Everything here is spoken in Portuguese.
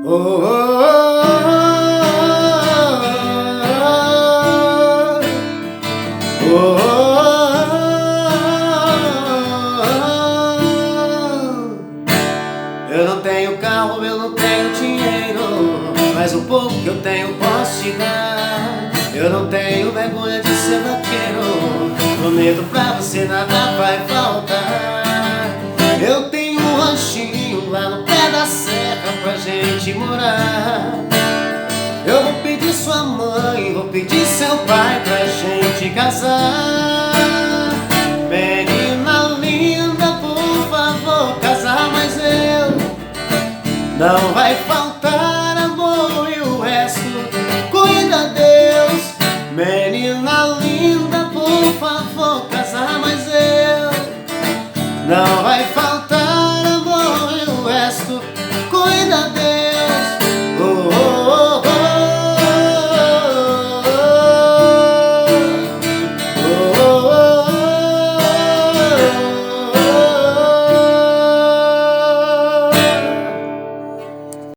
Oh, oh, oh, oh. Eu não tenho carro, eu não tenho dinheiro, mas o pouco que eu tenho posso te dar. Eu não tenho vergonha de ser vaqueiro, prometo pra você nada vai faltar. Eu tenho um ranchinho lá no pé da serra pra gente morar. Eu vou pedir sua mãe, vou pedir seu pai pra gente casar. Menina linda, por favor, casar, mas não vai faltar amor e o resto cuida Deus. Menina linda, por favor, casar, mas não vai faltar amor e o resto cuida Deus.